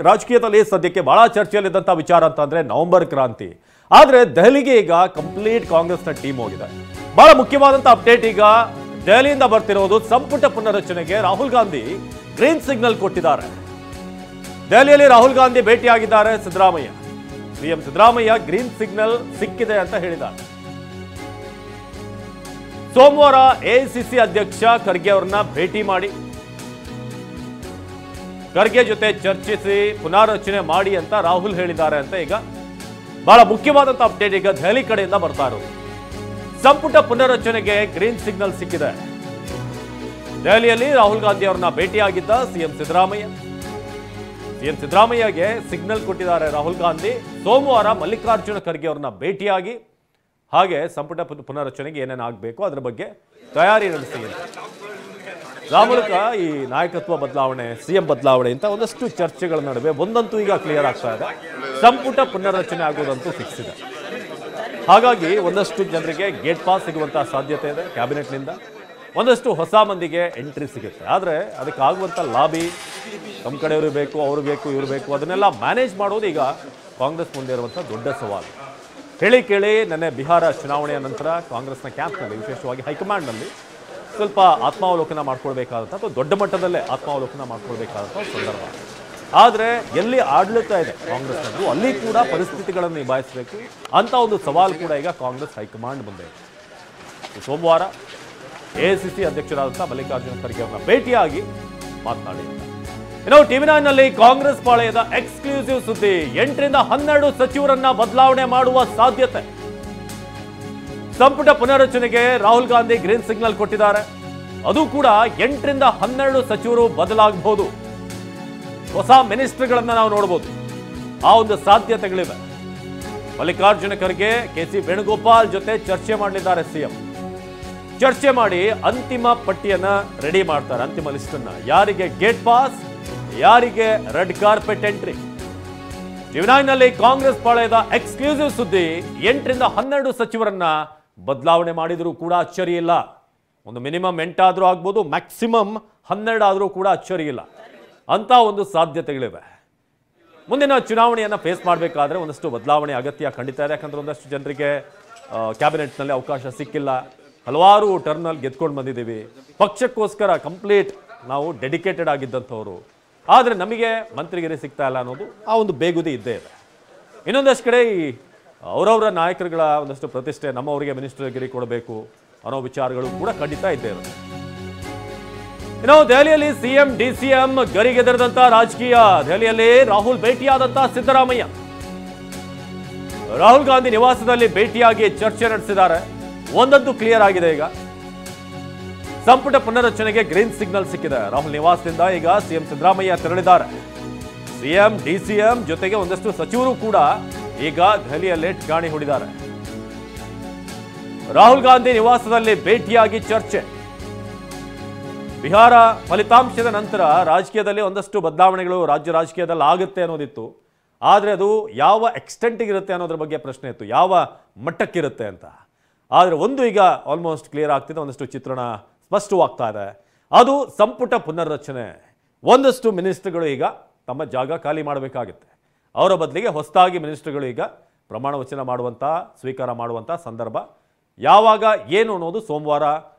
ರಾಜಕೀಯದಲ್ಲಿ ಸದ್ಯಕ್ಕೆ ಬಹಳ ಚರ್ಚೆಯಲ್ಲಿದ್ದಂಥ ವಿಚಾರ ಅಂತಂದ್ರೆ ನವೆಂಬರ್ ಕ್ರಾಂತಿ. ಆದ್ರೆ ದೆಹಲಿಗೆ ಈಗ ಕಂಪ್ಲೀಟ್ ಕಾಂಗ್ರೆಸ್ನ ಟೀಮ್ ಹೋಗಿದೆ. ಬಹಳ ಮುಖ್ಯವಾದಂಥ ಅಪ್ಡೇಟ್ ಈಗ ದೆಹಲಿಯಿಂದ ಬರ್ತಿರೋದು. ಸಂಪುಟ ಪುನರಚನೆಗೆ ರಾಹುಲ್ ಗಾಂಧಿ ಗ್ರೀನ್ ಸಿಗ್ನಲ್ ಕೊಟ್ಟಿದ್ದಾರೆ. ದೆಹಲಿಯಲ್ಲಿ ರಾಹುಲ್ ಗಾಂಧಿ ಭೇಟಿಯಾಗಿದ್ದಾರೆ Siddaramaiah. CM Siddaramaiah green signal ಸಿಕ್ಕಿದೆ ಅಂತ ಹೇಳಿದ್ದಾರೆ. ಸೋಮವಾರ ಎಐಸಿಸಿ ಅಧ್ಯಕ್ಷ ಖರ್ಗೆ ಅವರನ್ನ ಭೇಟಿ ಮಾಡಿ ಖರ್ಗೆ ಜೊತೆ ಚರ್ಚಿಸಿ ಪುನಾರಚನೆ ಮಾಡಿ ಅಂತ ರಾಹುಲ್ ಹೇಳಿದ್ದಾರೆ ಅಂತ ಈಗ ಬಹಳ ಮುಖ್ಯವಾದಂತ ಅಪ್ಡೇಟ್ ಈಗ ದೆಹಲಿ ಕಡೆಯಿಂದ ಬರ್ತಾ ಇರೋದು. ಸಂಪುಟ ಪುನರಚನೆಗೆ ಗ್ರೀನ್ ಸಿಗ್ನಲ್ ಸಿಕ್ಕಿದೆ. ದೆಹಲಿಯಲ್ಲಿ ರಾಹುಲ್ ಗಾಂಧಿ ಅವರನ್ನ ಭೇಟಿಯಾಗಿದ್ದ ಸಿಎಂ ಸಿದ್ದರಾಮಯ್ಯಗೆ ಸಿಗ್ನಲ್ ಕೊಟ್ಟಿದ್ದಾರೆ ರಾಹುಲ್ ಗಾಂಧಿ. ಸೋಮವಾರ ಮಲ್ಲಿಕಾರ್ಜುನ ಖರ್ಗೆ ಅವರನ್ನ ಭೇಟಿಯಾಗಿ ಹಾಗೆ ಸಂಪುಟ ಪುನರಚನೆಗೆ ಏನೇನು ಆಗಬೇಕು ಅದರ ಬಗ್ಗೆ ತಯಾರಿ ನಡೆಸಿದ್ದಾರೆ. ಆ ಮೂಲಕ ಈ ನಾಯಕತ್ವ ಬದಲಾವಣೆ, ಸಿಎಂ ಬದಲಾವಣೆ ಅಂತ ಒಂದಷ್ಟು ಚರ್ಚೆಗಳ ನಡುವೆ ಒಂದಂತೂ ಈಗ ಕ್ಲಿಯರ್ ಆಗ್ತಾ ಇದೆ. ಸಂಪುಟ ಪುನರ್ರಚನೆ ಆಗೋದಂತೂ ಫಿಕ್ಸ್ ಇದೆ. ಹಾಗಾಗಿ ಒಂದಷ್ಟು ಜನರಿಗೆ ಗೇಟ್ ಪಾಸ್ ಸಿಗುವಂತಹ ಸಾಧ್ಯತೆ ಇದೆ. ಕ್ಯಾಬಿನೆಟ್ನಿಂದ ಒಂದಷ್ಟು ಹೊಸ ಮಂದಿಗೆ ಎಂಟ್ರಿ ಸಿಗುತ್ತೆ. ಆದರೆ ಅದಕ್ಕಾಗುವಂಥ ಲಾಬಿ, ನಮ್ಮ ಕಡೆಯವರು ಬೇಕು, ಅವರು ಬೇಕು, ಇವರು ಬೇಕು, ಅದನ್ನೆಲ್ಲ ಮ್ಯಾನೇಜ್ ಮಾಡೋದು ಈಗ ಕಾಂಗ್ರೆಸ್ ಮುಂದೆ ಇರುವಂಥ ದೊಡ್ಡ ಸವಾಲು. ಕೇಳಿ ನೆನ್ನೆ ಬಿಹಾರ ಚುನಾವಣೆಯ ನಂತರ ಕಾಂಗ್ರೆಸ್ನ ಕ್ಯಾಂಪ್ನಲ್ಲಿ, ವಿಶೇಷವಾಗಿ ಹೈಕಮಾಂಡ್ನಲ್ಲಿ ಸ್ವಲ್ಪ ಆತ್ಮಾವಲೋಕನ ಮಾಡ್ಕೊಳ್ಬೇಕಾದಂಥ ಅಥವಾ ದೊಡ್ಡ ಮಟ್ಟದಲ್ಲೇ ಆತ್ಮಾವಲೋಕನ ಮಾಡ್ಕೊಳ್ಬೇಕಾದಂಥ ಸಂದರ್ಭ. ಆದರೆ ಎಲ್ಲಿ ಆಡಳಿತ ಇದೆ ಕಾಂಗ್ರೆಸ್ನದ್ದು ಅಲ್ಲಿ ಕೂಡ ಪರಿಸ್ಥಿತಿಗಳನ್ನು ನಿಭಾಯಿಸಬೇಕು ಅಂತ ಒಂದು ಸವಾಲು ಕೂಡ ಈಗ ಕಾಂಗ್ರೆಸ್ ಹೈಕಮಾಂಡ್ ಮುಂದೆ ಇದೆ. ಸೋಮವಾರ ಎಐಸಿಸಿ ಅಧ್ಯಕ್ಷರಾದಂಥ ಮಲ್ಲಿಕಾರ್ಜುನ ಖರ್ಗೆ ಅವರನ್ನ ಭೇಟಿಯಾಗಿ ಮಾತನಾಡಿ. ಇನ್ನು ಟಿವಿ9ನಲ್ಲಿ ಕಾಂಗ್ರೆಸ್ ಪಾಳೆಯದ ಎಕ್ಸ್ಕ್ಲೂಸಿವ್ ಸುದ್ದಿ. 8ರಿಂದ 12 ಸಚಿವರನ್ನ ಬದಲಾವಣೆ ಮಾಡುವ ಸಾಧ್ಯತೆ. ಸಂಪುಟ ಪುನರಚನೆಗೆ ರಾಹುಲ್ ಗಾಂಧಿ ಗ್ರೀನ್ ಸಿಗ್ನಲ್ ಕೊಟ್ಟಿದ್ದಾರೆ. ಅದು ಕೂಡ 8ರಿಂದ 12 ಸಚಿವರು ಬದಲಾಗಬಹುದು. ಹೊಸ ಮಿನಿಸ್ಟರ್ಗಳನ್ನ ನಾವು ನೋಡಬಹುದು. ಆ ಒಂದು ಸಾಧ್ಯತೆಗಳಿವೆ. ಮಲ್ಲಿಕಾರ್ಜುನ ಖರ್ಗೆ ಕೆಸಿ ವೇಣುಗೋಪಾಲ್ ಜೊತೆ ಚರ್ಚೆ ಮಾಡಲಿದ್ದಾರೆ ಸಿಎಂ. ಚರ್ಚೆ ಮಾಡಿ ಅಂತಿಮ ಪಟ್ಟಿಯನ್ನ ರೆಡಿ ಮಾಡ್ತಾರೆ. ಅಂತಿಮ ಲಿಸ್ಟ್ ಅನ್ನ, ಯಾರಿಗೆ ಗೇಟ್ ಪಾಸ್, ಯಾರಿಗೆ ರೆಡ್ ಕಾರ್ಪೆಟ್ ಎಂಟ್ರಿ. ಟಿವಿ9ನಲ್ಲಿ ಕಾಂಗ್ರೆಸ್ ಪಾಳೆಯದ ಎಕ್ಸ್ಕ್ಲೂಸಿವ್ ಸುದ್ದಿ. 8ರಿಂದ 12 ಸಚಿವರನ್ನ ಬದಲಾವಣೆ ಮಾಡಿದರೂ ಕೂಡ ಅಚ್ಚರಿ ಇಲ್ಲ. ಒಂದು ಮಿನಿಮಮ್ 8 ಆದರೂ ಆಗ್ಬೋದು, ಮ್ಯಾಕ್ಸಿಮಮ್ 12 ಆದರೂ ಕೂಡ ಅಚ್ಚರಿ ಇಲ್ಲ ಅಂತ ಒಂದು ಸಾಧ್ಯತೆಗಳಿವೆ. ಮುಂದಿನ ಚುನಾವಣೆಯನ್ನು ಫೇಸ್ ಮಾಡಬೇಕಾದ್ರೆ ಒಂದಷ್ಟು ಬದಲಾವಣೆ ಅಗತ್ಯ ಖಂಡಿತ ಇದೆ. ಯಾಕಂದ್ರೆ ಒಂದಷ್ಟು ಜನರಿಗೆ ಕ್ಯಾಬಿನೆಟ್ನಲ್ಲಿ ಅವಕಾಶ ಸಿಕ್ಕಿಲ್ಲ. ಹಲವಾರು ಟರ್ನಲ್ಲಿ ಗೆದ್ಕೊಂಡು ಬಂದಿದ್ದೀವಿ. ಪಕ್ಷಕ್ಕೋಸ್ಕರ ಕಂಪ್ಲೀಟ್ ನಾವು ಡೆಡಿಕೇಟೆಡ್ ಆಗಿದ್ದಂಥವ್ರು. ಆದರೆ ನಮಗೆ ಮಂತ್ರಿಗಿರಿ ಸಿಗ್ತಾ ಇಲ್ಲ ಅನ್ನೋದು ಆ ಒಂದು ಬೇಗುದಿ ಇದ್ದೇ ಇದೆ. ಇನ್ನೊಂದಷ್ಟು ಕಡೆ ಈ ಅವರವರ ನಾಯಕರುಗಳ ಒಂದಷ್ಟು ಪ್ರತಿಷ್ಠೆ, ನಮ್ಮವರಿಗೆ ಮಿನಿಸ್ಟರ್ಗಿರಿ ಕೊಡಬೇಕು ಅನ್ನೋ ವಿಚಾರಗಳು ಕೂಡ ಖಂಡಿತ ಇದ್ದೇ ಇರುತ್ತೆ. ಇನ್ನು ದೆಹಲಿಯಲ್ಲಿ ಸಿಎಂ ಡಿಸಿಎಂ ಗರಿಗೆದರದಂತ ರಾಜಕೀಯ. ದೆಹಲಿಯಲ್ಲಿ ರಾಹುಲ್ ಭೇಟಿಯಾದಂತ ಸಿದ್ದರಾಮಯ್ಯ ರಾಹುಲ್ ಗಾಂಧಿ ನಿವಾಸದಲ್ಲಿ ಭೇಟಿಯಾಗಿ ಚರ್ಚೆ ನಡೆಸಿದ್ದಾರೆ. ಒಂದಂತೂ ಕ್ಲಿಯರ್ ಆಗಿದೆ. ಈಗ ಸಂಪುಟ ಪುನರಚನೆಗೆ ಗ್ರೀನ್ ಸಿಗ್ನಲ್ ಸಿಕ್ಕಿದೆ. ರಾಹುಲ್ ನಿವಾಸದಿಂದ ಈಗ ಸಿಎಂ ಸಿದ್ದರಾಮಯ್ಯ ತೆರಳಿದ್ದಾರೆ. ಸಿಎಂ ಡಿಸಿಎಂ ಜೊತೆಗೆ ಒಂದಷ್ಟು ಸಚಿವರು ಕೂಡ ಈಗ ದೆಹಲಿಯಲ್ಲೇ ಠಿಕಾಣಿ ಹೂಡಿದ್ದಾರೆ. ರಾಹುಲ್ ಗಾಂಧಿ ನಿವಾಸದಲ್ಲಿ ಭೇಟಿಯಾಗಿ ಚರ್ಚೆ. ಬಿಹಾರ ಫಲಿತಾಂಶದ ನಂತರ ರಾಜಕೀಯದಲ್ಲಿ ಒಂದಷ್ಟು ಬದಲಾವಣೆಗಳು ರಾಜ್ಯ ರಾಜಕೀಯದಲ್ಲಿ ಆಗುತ್ತೆ ಅನ್ನೋದಿತ್ತು. ಆದರೆ ಅದು ಯಾವ ಎಕ್ಸ್ಟೆಂಟಿಗೆ ಇರುತ್ತೆ ಅನ್ನೋದ್ರ ಬಗ್ಗೆ ಪ್ರಶ್ನೆ ಇತ್ತು, ಯಾವ ಮಟ್ಟಕ್ಕಿರುತ್ತೆ ಅಂತ. ಆದರೆ ಒಂದು ಈಗ ಆಲ್ಮೋಸ್ಟ್ ಕ್ಲಿಯರ್ ಆಗ್ತಿದೆ, ಒಂದಷ್ಟು ಚಿತ್ರಣ ಸ್ಪಷ್ಟವಾಗ್ತಾ ಇದೆ. ಅದು ಸಂಪುಟ ಪುನರ್ರಚನೆ. ಒಂದಷ್ಟು ಮಿನಿಸ್ಟರ್ಗಳು ಈಗ ತಮ್ಮ ಜಾಗ ಖಾಲಿ ಮಾಡಬೇಕಾಗುತ್ತೆ. ಅವರ ಬದಲಿಗೆ ಹೊಸದಾಗಿ ಮಿನಿಸ್ಟರ್ಗಳು ಈಗ ಪ್ರಮಾಣ ವಚನ ಮಾಡುವಂಥ, ಸ್ವೀಕಾರ ಮಾಡುವಂಥ ಸಂದರ್ಭ ಯಾವಾಗ ಏನು ಅನ್ನೋದು ಸೋಮವಾರ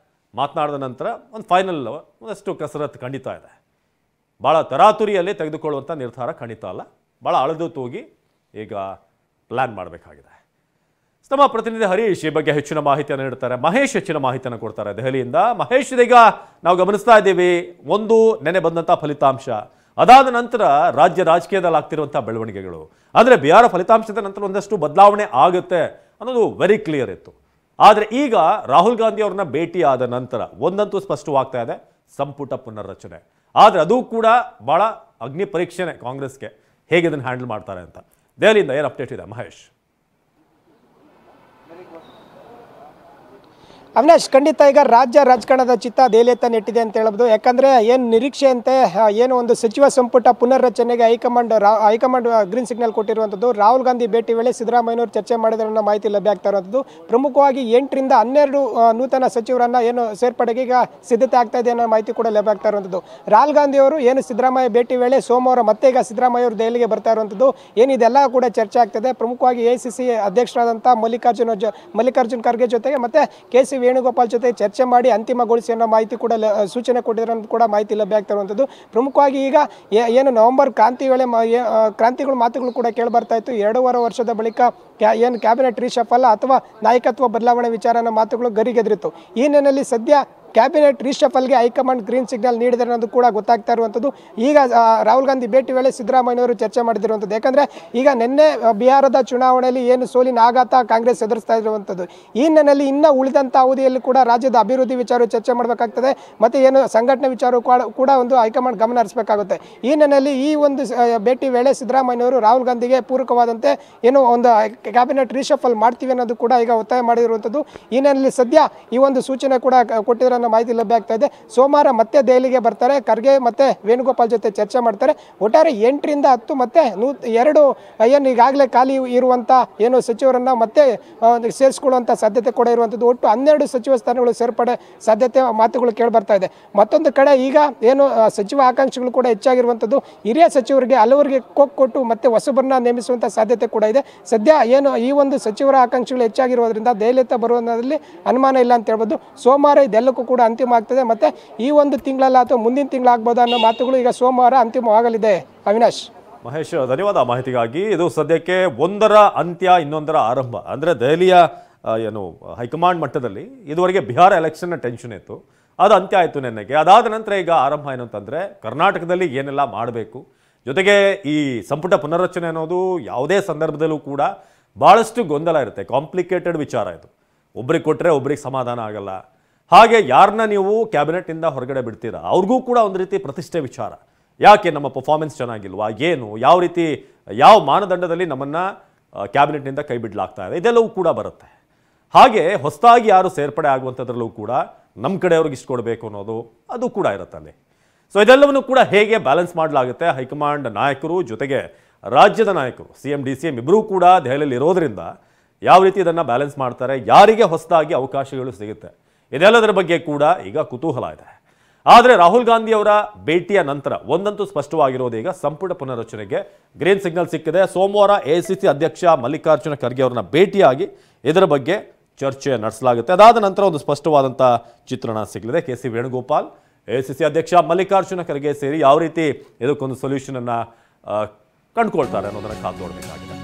ಮಾತನಾಡಿದ ನಂತರ ಒಂದು ಫೈನಲ್ ಒಂದಷ್ಟು ಕಸರತ್ತು ಖಂಡಿತ ಇದೆ. ಭಾಳ ತರಾತುರಿಯಲ್ಲಿ ತೆಗೆದುಕೊಳ್ಳುವಂಥ ನಿರ್ಧಾರ ಖಂಡಿತ ಅಲ್ಲ. ಭಾಳ ಅಳೆದು ತೂಗಿ ಈಗ ಪ್ಲ್ಯಾನ್ ಮಾಡಬೇಕಾಗಿದೆ. ನಮ್ಮ ಪ್ರತಿನಿಧಿ ಹರೀಶ್ ಈ ಬಗ್ಗೆ ಹೆಚ್ಚಿನ ಮಾಹಿತಿಯನ್ನು ನೀಡ್ತಾರೆ. ಮಹೇಶ್ ಹೆಚ್ಚಿನ ಮಾಹಿತಿಯನ್ನು ಕೊಡ್ತಾರೆ ದೆಹಲಿಯಿಂದ. ಮಹೇಶ್, ಇದೀಗ ನಾವು ಗಮನಿಸ್ತಾ ಇದ್ದೀವಿ ಒಂದು ನೆನೆ ಬಂದಂಥ ಫಲಿತಾಂಶ, ಅದಾದ ನಂತರ ರಾಜ್ಯ ರಾಜಕೀಯದಲ್ಲಿ ಆಗ್ತಿರುವಂಥ ಬೆಳವಣಿಗೆಗಳು. ಅಂದರೆ ಬಿಹಾರ ಫಲಿತಾಂಶದ ನಂತರ ಒಂದಷ್ಟು ಬದಲಾವಣೆ ಆಗುತ್ತೆ ಅನ್ನೋದು ವೆರಿ ಕ್ಲಿಯರ್ ಇತ್ತು. ಆದರೆ ಈಗ ರಾಹುಲ್ ಗಾಂಧಿ ಅವ್ರನ್ನ ಭೇಟಿ ಆದ ನಂತರ ಒಂದಂತೂ ಸ್ಪಷ್ಟವಾಗ್ತಾ ಇದೆ, ಸಂಪುಟ ಪುನರ್ರಚನೆ. ಆದರೆ ಅದು ಕೂಡ ಭಾಳ ಅಗ್ನಿ ಪರೀಕ್ಷೆನೆ ಕಾಂಗ್ರೆಸ್ಗೆ, ಹೇಗೆ ಇದನ್ನು ಹ್ಯಾಂಡಲ್ ಮಾಡ್ತಾರೆ ಅಂತ. ದೆಹಲಿಯಿಂದ ಏನು ಅಪ್ಡೇಟ್ ಇದೆ ಮಹೇಶ್? ಅವಿನಾಶ್, ಖಂಡಿತ ಈಗ ರಾಜ್ಯ ರಾಜಕಾರಣದ ಚಿತ್ತ ದೆಹಲಿಯತ್ತ ನೆಟ್ಟಿದೆ ಅಂತ ಹೇಳ್ಬೋದು. ಯಾಕಂದರೆ ಏನು ನಿರೀಕ್ಷೆಯಂತೆ ಏನು ಒಂದು ಸಚಿವ ಸಂಪುಟ ಪುನರ್ರಚನೆಗೆ ಹೈಕಮಾಂಡ್ ಗ್ರೀನ್ ಸಿಗ್ನಲ್ ಕೊಟ್ಟಿರುವಂಥದ್ದು. ರಾಹುಲ್ ಗಾಂಧಿ ಭೇಟಿ ವೇಳೆ ಸಿದ್ದರಾಮಯ್ಯನವರು ಚರ್ಚೆ ಮಾಡಿದ ಮಾಹಿತಿ ಲಭ್ಯ ಆಗ್ತಾ ಇರುವಂಥದ್ದು. ಪ್ರಮುಖವಾಗಿ 8ರಿಂದ 12 ನೂತನ ಸಚಿವರನ್ನು ಏನು ಸೇರ್ಪಡೆಗೆ ಈಗ ಸಿದ್ಧತೆ ಆಗ್ತಾ ಇದೆ ಅನ್ನೋ ಮಾಹಿತಿ ಕೂಡ ಲಭ್ಯ ಆಗ್ತಾ ಇರುವಂಥದ್ದು. ರಾಹುಲ್ ಗಾಂಧಿ ಅವರು ಏನು ಸಿದ್ದರಾಮಯ್ಯ ಭೇಟಿ ವೇಳೆ ಸೋಮವಾರ ಮತ್ತೆ ಈಗ ಸಿದ್ದರಾಮಯ್ಯ ಅವರು ದೆಹಲಿಗೆ ಬರ್ತಾ ಇರುವಂಥದ್ದು. ಏನಿದೆಲ್ಲ ಕೂಡ ಚರ್ಚೆ ಆಗ್ತದೆ. ಪ್ರಮುಖವಾಗಿ AICC ಅಧ್ಯಕ್ಷರಾದಂಥ ಮಲ್ಲಿಕಾರ್ಜುನ್ ಖರ್ಗೆ ಜೊತೆಗೆ ಮತ್ತೆ KC ವೇಣುಗೋಪಾಲ್ ಜೊತೆ ಚರ್ಚೆ ಮಾಡಿ ಅಂತಿಮಗೊಳಿಸಿ ಅನ್ನೋ ಮಾಹಿತಿ ಕೂಡ ಸೂಚನೆ ಕೊಟ್ಟಿರೋ ಕೂಡ ಮಾಹಿತಿ ಲಭ್ಯ ಆಗ್ತಾ ಇರುವಂಥದ್ದು. ಪ್ರಮುಖವಾಗಿ ಈಗ ಏನು ನವೆಂಬರ್ ಕ್ರಾಂತಿ ವೇಳೆ ಕ್ರಾಂತಿಗಳು ಮಾತುಗಳು ಕೂಡ ಕೇಳಿ ಬರ್ತಾ ಇತ್ತು. 2.5 ವರ್ಷದ ಬಳಿಕ ಏನು ಕ್ಯಾಬಿನೆಟ್ ರೀಶಫಲ್ ಅಥವಾ ನಾಯಕತ್ವ ಬದಲಾವಣೆ ವಿಚಾರನ ಮಾತುಗಳು ಗರಿಗೆದರಿತ್ತು. ಈ ನಿಟ್ಟಿನಲ್ಲಿ ಸದ್ಯ ಕ್ಯಾಬಿನೆಟ್ ರೀಶಫಲ್ಗೆ ಹೈಕಮಾಂಡ್ ಗ್ರೀನ್ ಸಿಗ್ನಲ್ ನೀಡಿದೆ ಅನ್ನೋದು ಕೂಡ ಗೊತ್ತಾಗ್ತಾ ಇರುವಂಥದ್ದು. ಈಗ ರಾಹುಲ್ ಗಾಂಧಿ ಭೇಟಿ ವೇಳೆ ಸಿದ್ದರಾಮಯ್ಯನವರು ಚರ್ಚೆ ಮಾಡಿದಿರುವಂಥದ್ದು. ಯಾಕಂದರೆ ಈಗ ನಿನ್ನೆ ಬಿಹಾರದ ಚುನಾವಣೆಯಲ್ಲಿ ಏನು ಸೋಲಿನ ಆಘಾತ ಕಾಂಗ್ರೆಸ್ ಎದುರಿಸ್ತಾ ಇರುವಂಥದ್ದು. ಈ ನಿಟ್ಟಿನಲ್ಲಿ ಇನ್ನು ಉಳಿದಂಥ ಅವಧಿಯಲ್ಲಿ ಕೂಡ ರಾಜ್ಯದ ಅಭಿವೃದ್ಧಿ ವಿಚಾರ ಚರ್ಚೆ ಮಾಡಬೇಕಾಗ್ತದೆ. ಮತ್ತು ಏನು ಸಂಘಟನೆ ವಿಚಾರ ಕೂಡ ಒಂದು ಹೈಕಮಾಂಡ್ ಗಮನ ಹರಿಸಬೇಕಾಗುತ್ತೆ. ಈ ನಿಟ್ಟಿನಲ್ಲಿ ಈ ಒಂದು ಭೇಟಿ ವೇಳೆ ಸಿದ್ದರಾಮಯ್ಯನವರು ರಾಹುಲ್ ಗಾಂಧಿಗೆ ಪೂರಕವಾದಂತೆ ಏನು ಒಂದು ಕ್ಯಾಬಿನೆಟ್ ರೀಶಫಲ್ ಮಾಡ್ತೀವಿ ಅನ್ನೋದು ಕೂಡ ಈಗ ಒತ್ತಾಯ ಮಾಡಿರುವಂಥದ್ದು. ಈ ನಿಟ್ಟಿನಲ್ಲಿ ಸದ್ಯ ಈ ಒಂದು ಸೂಚನೆ ಕೂಡ ಕೊಟ್ಟಿರೋ ಮಾಹಿತಿ ಲಭ್ಯ ಆಗ್ತಾ ಇದೆ. ಸೋಮವಾರ ಮತ್ತೆ ದೆಹಲಿಗೆ ಬರ್ತಾರೆ. ಖರ್ಗೆ ಮತ್ತೆ ವೇಣುಗೋಪಾಲ್ ಜೊತೆ ಚರ್ಚೆ ಮಾಡ್ತಾರೆ. ಒಟ್ಟಾರೆ 8ರಿಂದ 10 ಮತ್ತೆ 2 ಏನು ಈಗಾಗಲೇ ಖಾಲಿ ಇರುವಂಥ ಏನು ಸಚಿವರನ್ನ ಮತ್ತೆ ಸೇರಿಸ್ಕೊಳ್ಳುವಂಥ ಸಾಧ್ಯತೆ ಕೂಡ ಇರುವಂಥದ್ದು. ಒಟ್ಟು 12 ಸಚಿವ ಸ್ಥಾನಗಳು ಸೇರ್ಪಡೆ ಸಾಧ್ಯತೆ ಮಾತುಗಳು ಕೇಳಿ ಬರ್ತಾ ಇದೆ. ಮತ್ತೊಂದು ಕಡೆ ಈಗ ಏನು ಸಚಿವ ಆಕಾಂಕ್ಷಿಗಳು ಕೂಡ ಹೆಚ್ಚಾಗಿರುವಂಥದ್ದು. ಹಿರಿಯ ಸಚಿವರಿಗೆ ಹಲವರಿಗೆ ಕೊಟ್ಟು ಮತ್ತೆ ಹೊಸಬರನ್ನ ನೇಮಿಸುವಂಥ ಸಾಧ್ಯತೆ ಕೂಡ ಇದೆ. ಸದ್ಯ ಏನು ಈ ಒಂದು ಸಚಿವರ ಆಕಾಂಕ್ಷಿಗಳು ಹೆಚ್ಚಾಗಿರೋದ್ರಿಂದ ದೆಹಲಿಯತ್ತ ಬರುವುದರಲ್ಲಿ ಅನುಮಾನ ಇಲ್ಲ ಅಂತ ಹೇಳ್ಬೋದು. ಸೋಮವಾರ ಇದೆಲ್ಲಕ್ಕೂ ಕೂಡ ಅಂತಿಮ ಆಗ್ತದೆ. ಮತ್ತೆ ಈ ಒಂದು ತಿಂಗಳಲ್ಲ ಅಥವಾ ಮುಂದಿನ ತಿಂಗಳಾಗಬಹುದು ಅನ್ನೋ ಮಾತುಗಳು ಈಗ ಸೋಮವಾರ ಅಂತಿಮವಾಗಲಿದೆ. ಅವಿನಾಶ್, ಮಹೇಶ್, ಧನ್ಯವಾದ ಮಾಹಿತಿಗಾಗಿ. ಇದು ಸದ್ಯಕ್ಕೆ ಒಂದರ ಅಂತ್ಯ ಇನ್ನೊಂದರ ಆರಂಭ. ಅಂದರೆ ದೆಹಲಿಯ ಏನು ಹೈಕಮಾಂಡ್ ಮಟ್ಟದಲ್ಲಿ ಇದುವರೆಗೆ ಬಿಹಾರ ಎಲೆಕ್ಷನ್ನ ಟೆನ್ಷನ್ ಇತ್ತು, ಅದು ಅಂತ್ಯ ಆಯಿತು ನೆನ್ನೆಗೆ. ಅದಾದ ನಂತರ ಈಗ ಆರಂಭ ಏನು ಅಂತಂದರೆ ಕರ್ನಾಟಕದಲ್ಲಿ ಏನೆಲ್ಲ ಮಾಡಬೇಕು, ಜೊತೆಗೆ ಈ ಸಂಪುಟ ಪುನರ್ರಚನೆ ಅನ್ನೋದು ಯಾವುದೇ ಸಂದರ್ಭದಲ್ಲೂ ಕೂಡ ಭಾಳಷ್ಟು ಗೊಂದಲ ಇರುತ್ತೆ. ಕಾಂಪ್ಲಿಕೇಟೆಡ್ ವಿಚಾರ ಇದು. ಒಬ್ರಿಗೆ ಕೊಟ್ಟರೆ ಒಬ್ರಿಗೆ ಸಮಾಧಾನ ಆಗಲ್ಲ. ಹಾಗೆ ಯಾರನ್ನ ನೀವು ಕ್ಯಾಬಿನೆಟ್ನಿಂದ ಹೊರಗಡೆ ಬಿಡ್ತೀರಾ ಅವ್ರಿಗೂ ಕೂಡ ಒಂದು ರೀತಿ ಪ್ರತಿಷ್ಠೆ ವಿಚಾರ. ಯಾಕೆ ನಮ್ಮ ಪರ್ಫಾರ್ಮೆನ್ಸ್ ಚೆನ್ನಾಗಿಲ್ವಾ, ಏನು ಯಾವ ರೀತಿ ಯಾವ ಮಾನದಂಡದಲ್ಲಿ ನಮ್ಮನ್ನು ಕ್ಯಾಬಿನೆಟ್ನಿಂದ ಕೈ ಬಿಡಲಾಗ್ತಾ ಇದೆ, ಇದೆಲ್ಲವೂ ಕೂಡ ಬರುತ್ತೆ. ಹಾಗೆ ಹೊಸದಾಗಿ ಯಾರು ಸೇರ್ಪಡೆ ಆಗುವಂಥದ್ರಲ್ಲೂ ಕೂಡ ನಮ್ಮ ಕಡೆಯವ್ರಿಗೆ ಇಷ್ಟು ಕೊಡಬೇಕು ಅನ್ನೋದು ಅದು ಕೂಡ ಇರುತ್ತೆ ಅಲ್ಲಿ. ಸೊ ಇದೆಲ್ಲವನ್ನು ಕೂಡ ಹೇಗೆ ಬ್ಯಾಲೆನ್ಸ್ ಮಾಡಲಾಗುತ್ತೆ, ಹೈಕಮಾಂಡ್ ನಾಯಕರು ಜೊತೆಗೆ ರಾಜ್ಯದ ನಾಯಕರು CM DCM ಇಬ್ಬರೂ ಕೂಡ ದೆಹಲಿಯಲ್ಲಿ ಇರೋದ್ರಿಂದ ಯಾವ ರೀತಿ ಇದನ್ನು ಬ್ಯಾಲೆನ್ಸ್ ಮಾಡ್ತಾರೆ, ಯಾರಿಗೆ ಹೊಸದಾಗಿ ಅವಕಾಶಗಳು ಸಿಗುತ್ತೆ, ಇದೆಲ್ಲದರ ಬಗ್ಗೆ ಕೂಡ ಈಗ ಕುತೂಹಲ ಇದೆ. ಆದರೆ ರಾಹುಲ್ ಗಾಂಧಿ ಅವರ ಭೇಟಿಯ ನಂತರ ಒಂದಂತೂ ಸ್ಪಷ್ಟವಾಗಿರೋದು, ಈಗ ಸಂಪುಟ ಪುನರ್ರಚನೆಗೆ ಗ್ರೀನ್ ಸಿಗ್ನಲ್ ಸಿಕ್ಕಿದೆ. ಸೋಮವಾರ AICC ಅಧ್ಯಕ್ಷ ಮಲ್ಲಿಕಾರ್ಜುನ ಖರ್ಗೆ ಅವರನ್ನ ಭೇಟಿಯಾಗಿ ಇದರ ಬಗ್ಗೆ ಚರ್ಚೆ ನಡೆಸಲಾಗುತ್ತೆ. ಅದಾದ ನಂತರ ಒಂದು ಸ್ಪಷ್ಟವಾದಂಥ ಚಿತ್ರಣ ಸಿಗಲಿದೆ. KC ವೇಣುಗೋಪಾಲ್, AICC ಅಧ್ಯಕ್ಷ ಮಲ್ಲಿಕಾರ್ಜುನ ಖರ್ಗೆ ಸೇರಿ ಯಾವ ರೀತಿ ಇದಕ್ಕೊಂದು ಸೊಲ್ಯೂಷನ್ ಅನ್ನ ಕಂಡುಕೊಳ್ತಾರೆ ಅನ್ನೋದನ್ನು ಕಾದು ನೋಡಬೇಕಾಗಿದೆ.